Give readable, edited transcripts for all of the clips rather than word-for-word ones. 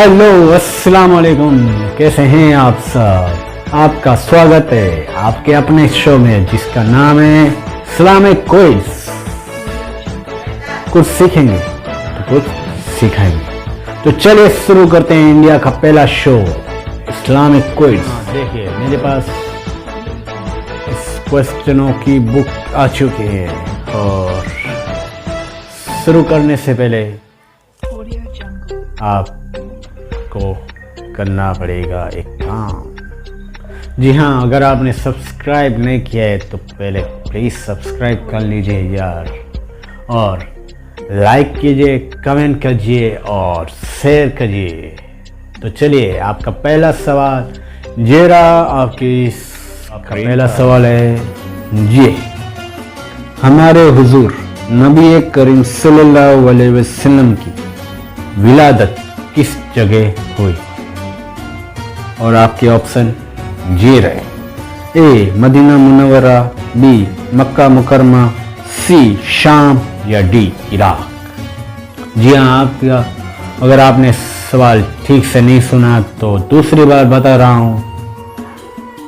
Hello अस्सलाम वालेकुम, कैसे हैं आप सब। आपका स्वागत है आपके अपने शो में जिसका नाम है इस्लामिक क्विज। कुछ सीखेंगे तो कुछ सिखाएंगे। तो चलिए शुरू करते हैं इंडिया का पहला शो इस्लामिक क्विज। देखिए मेरे पास इस क्वेश्चनों की बुक आ चुकी है और शुरू करने से पहले आपको करना पड़ेगा एक काम। जी हाँ, अगर आपने सब्सक्राइब नहीं किया है तो पहले प्लीज़ सब्सक्राइब कर लीजिए यार, और लाइक कीजिए, कमेंट कीजिए और शेयर कीजिए। तो चलिए आपका पहला सवाल ये रहा। आपका पहला सवाल है ये, हमारे हुजूर नबी करीम सल्लल्लाहु अलैहि वसल्लम की विलादत किस जगह हुई? और आपके ऑप्शन ये रहे। ए मदीना मुनव्वरा, बी मक्का मुकरमा, सी शाम या डी इराक। जी हाँ, आपका अगर आपने सवाल ठीक से नहीं सुना तो दूसरी बार बता रहा हूँ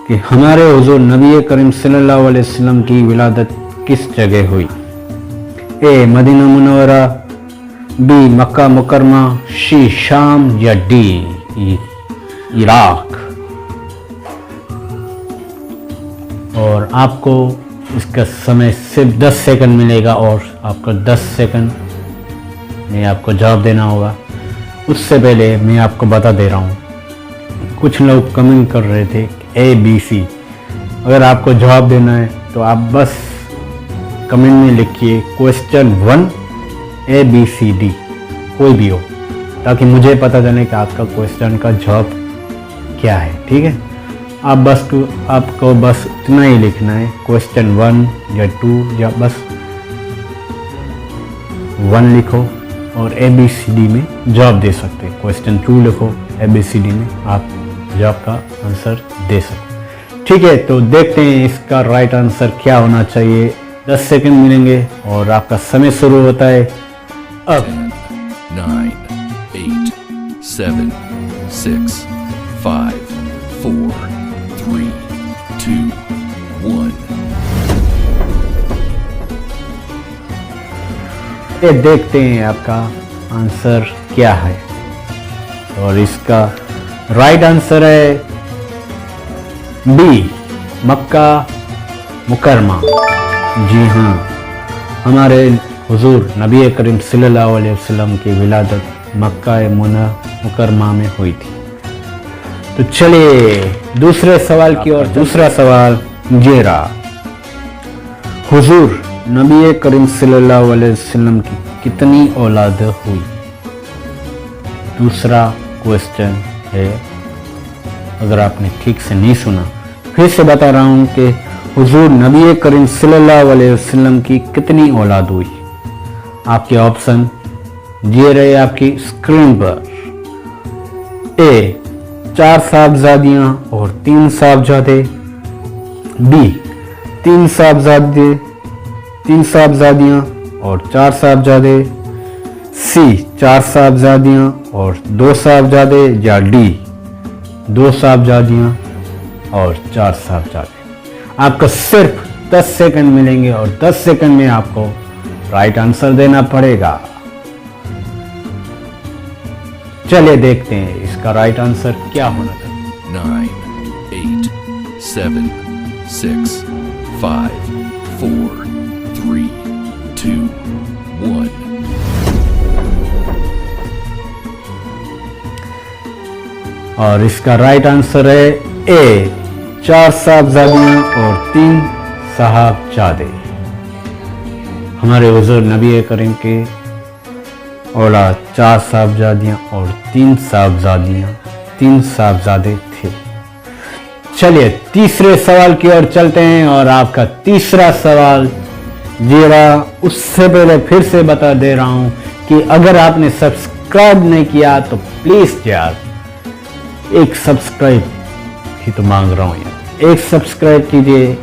कि हमारे हुजूर नबी करीम सल्लल्लाहु अलैहि वसल्लम की विलादत किस जगह हुई? ए मदीना मुनव्वरा, बी मक्का मुकरमा, सी शाम या डी इराक। और आपको इसका समय सिर्फ 10 सेकंड मिलेगा और आपको 10 सेकंड में आपको जवाब देना होगा। उससे पहले मैं आपको बता दे रहा हूँ, कुछ लोग कमेंट कर रहे थे ए बी सी। अगर आपको जवाब देना है तो आप बस कमेंट में लिखिए question 1 A B C D, कोई भी हो, ताकि मुझे पता चले कि आपका क्वेश्चन का जवाब क्या है। ठीक है, आपको बस इतना ही लिखना है, क्वेश्चन 1 या 2 या बस 1 लिखो और ए बी सी डी में जवाब दे सकते हैं। क्वेश्चन 2 लिखो, ए बी सी डी में आप जवाब का आंसर दे सकते। ठीक है, तो देखते हैं इसका राइट आंसर क्या होना चाहिए। 10 सेकंड मिलेंगे और आपका समय शुरू होता है अब। 9, 8, 7, 6, 5, 4, 3, 2, 1। ये देखते हैं आपका आंसर क्या है। और इसका राइट आंसर है बी मक्का मुकरमा। जी हाँ, हमारे हुजूर नबी करीम सल्लल्लाहु अलैहि वसल्लम की विलादत मक्का मुकरमा में हुई थी। तो चलिए दूसरे सवाल की ओर। दूसरा सवाल ये रहा, हुजूर नबी करीम सल्लल्लाहु अलैहि वसल्लम की कितनी औलाद हुई? दूसरा क्वेश्चन है, अगर आपने ठीक से नहीं सुना फिर से बता रहा हूं कि हुजूर नबी करीम सल्लल्लाहु अलैहि वसल्लम की कितनी औलाद हुई? आपके ऑप्शन ये रहे आपकी स्क्रीन पर। ए 4 साहबजादियां और 3 साहबजादे, बी 3 साहबजादियां और 4 साहबजादे, सी 4 साहबजादियां और 2 साहबजादे, या डी 2 साहबजादियां और 4 साहबजादे। आपको सिर्फ 10 सेकंड मिलेंगे और 10 सेकंड में आपको राइट आंसर देना पड़ेगा। चलिए देखते हैं इसका राइट आंसर क्या होना चाहिए। 9, 8, 7, 6, 5, 4, 3, 2, 1। और इसका राइट आंसर है ए 4 साहबजादियां और 3 साहबजादे। हमारे हुजूर नबी करीम के औलाद 4 साहबजादियां और 3 साहबजादे थे। चलिए तीसरे सवाल की ओर चलते हैं और आपका तीसरा सवाल ये रहा। उससे पहले फिर से बता दे रहा हूं कि अगर आपने सब्सक्राइब नहीं किया तो प्लीज यार एक सब्सक्राइब ही तो मांग रहा हूं यार, एक सब्सक्राइब कीजिए,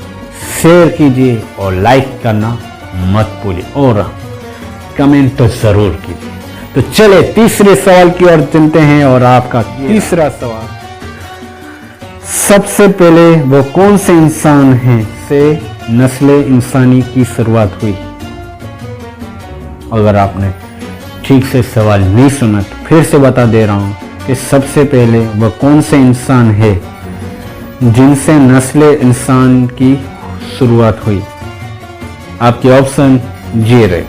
शेयर कीजिए और लाइक करना मत भूलिए और कमेंट तो जरूर कीजिए। तो चले तीसरे सवाल की ओर चलते हैं। और आपका तीसरा सवाल, सबसे पहले वो कौन से इंसान हैं से नस्ल इंसानी की शुरुआत हुई? अगर आपने ठीक से सवाल नहीं सुना तो फिर से बता दे रहा हूं कि सबसे पहले वह कौन से इंसान है जिनसे नस्ल इंसान की शुरुआत हुई? आपके ऑप्शन ये रहे।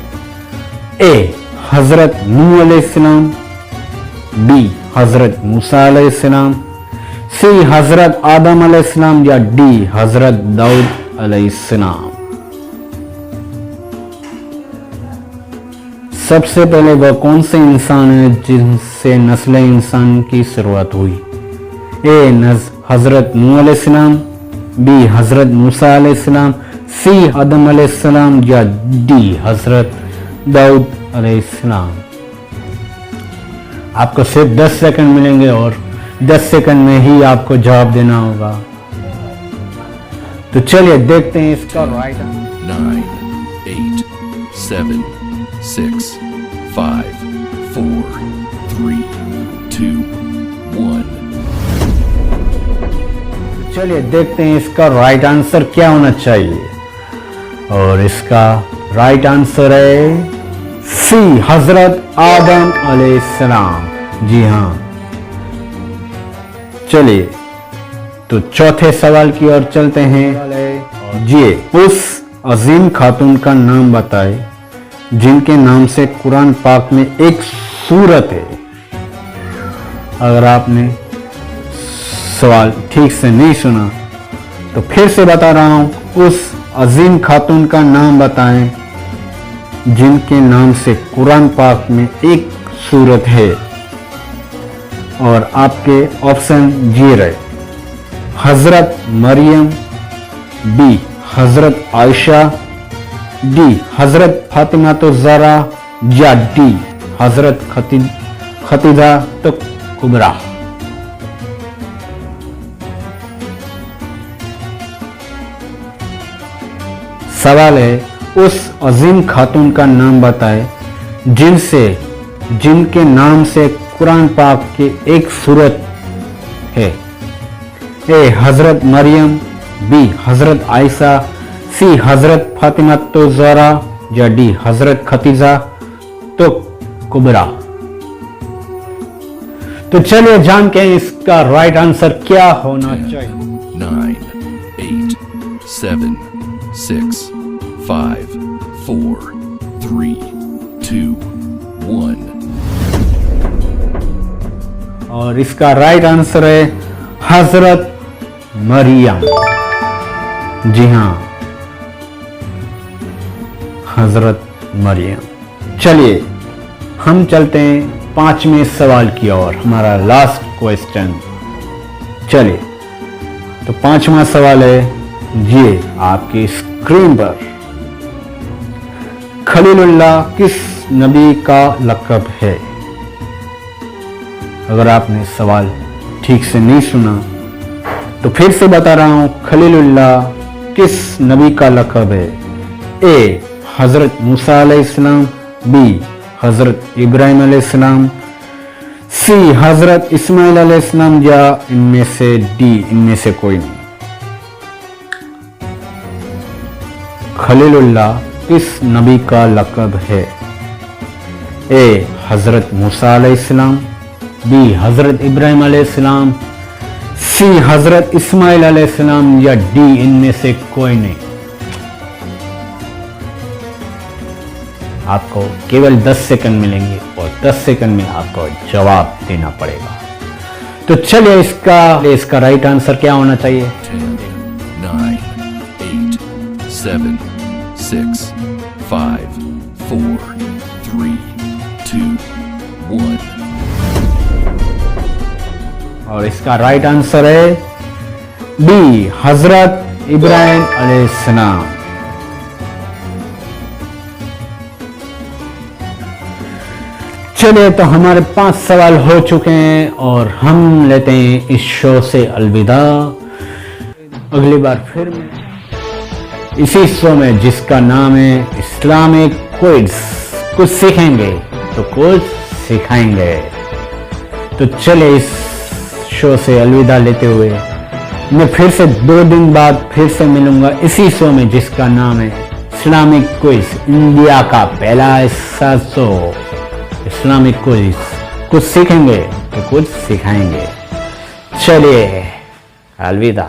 ए हजरत नूह अलैहिस्सलाम, बी हजरत मूसा अलैहिस्सलाम, सी हजरत आदम अलैहिस्सलाम या डी हजरत दाऊद अलैहिस्सलाम। सबसे पहले वह कौन से इंसान है जिनसे नस्ल इंसान की शुरुआत हुई? ए हजरत नूह अलैहिस्सलाम, बी हजरत मूसा अलैहिस्सलाम, सी आदम अलैहिस्सलाम या डी हजरत दाऊद अलैहिस्सलाम। आपको सिर्फ 10 सेकंड मिलेंगे और 10 सेकंड में ही आपको जवाब देना होगा। तो चलिए देखते हैं इसका राइट आंसर। 9, 8, 7, 6, 5, 4, 3, 2, 1. चलिए देखते हैं इसका राइट आंसर क्या होना चाहिए। और इसका राइट आंसर है सी हजरत आदम अलैहिस्सलाम। जी हां। चलिए तो चौथे सवाल की ओर चलते हैं। जी उस अजीम खातून का नाम बताए जिनके नाम से कुरान पाक में एक सूरत है। अगर आपने सवाल ठीक से नहीं सुना तो फिर से बता रहा हूं, उस अजीम खातून का नाम बताएं जिनके नाम से कुरान पाक में एक सूरत है। और आपके ऑप्शन ये रहे। हजरत मरियम, बी हजरत आयशा, डी हजरत फातिमा तो ज़हरा या डी हजरत खतीजा तो कुबरा। सवाल है, उस अजीम खातून का नाम बताए जिनके नाम से कुरान पाक की एक सूरत है। ए हजरत मरियम, बी हजरत आयशा, सी हजरत फातिमा तो ज़हरा या डी हजरत खतीजा तो कुबरा। तो चलिए जान के इसका राइट आंसर क्या होना चाहिए। 9, 8, 7, 6, 5, 4, 3, 2, 1. और इसका राइट आंसर है हजरत मरियम। जी हां, हजरत मरियम। चलिए हम चलते हैं पांचवें सवाल की ओर, हमारा लास्ट क्वेश्चन। चलिए तो पांचवा सवाल है, ये आपकी स्क्रीन पर, खलीलुल्लाह किस नबी का लक़ब है? अगर आपने सवाल ठीक से नहीं सुना तो फिर से बता रहा हूं, खलीलुल्लाह किस नबी का लक़ब है? ए हजरत मूसा अलैहिस्सलाम, बी हजरत इब्राहिम अलैहिस्सलाम, सी हजरत इस्माइल अलैहिस्सलाम या इनमें से डी इनमें से कोई नहीं। खलीलुल्लाह किस नबी का लक़ब है? ए हजरत मूसा अलैहिस्सलाम, बी हजरत इब्राहिम अलैहिस्सलाम, सी हजरत इस्माइल अलैहिस्सलाम या डी इनमें से कोई नहीं। आपको केवल 10 सेकंड मिलेंगे और 10 सेकंड में आपको जवाब देना पड़ेगा। तो चलिए इसका राइट आंसर क्या होना चाहिए? 10, 9, 8, 7, 6, 5, 4, 3, 2, 1. और इसका राइट आंसर है बी हजरत इब्राहिम अलैहिस्सलाम। चलिए तो हमारे 5 सवाल हो चुके हैं और हम लेते हैं इस शो से अलविदा। अगली बार फिर इसी शो में, जिसका नाम है इस्लामिक क्विज, कुछ सीखेंगे तो कुछ सिखाएंगे। तो चले इस शो से अलविदा लेते हुए मैं फिर से 2 दिन बाद फिर से मिलूंगा इसी शो में जिसका नाम है इस्लामिक क्विज, इंडिया का पहला ऐसा शो इस्लामिक क्विज। कुछ सीखेंगे तो कुछ सिखाएंगे। चलिए अलविदा।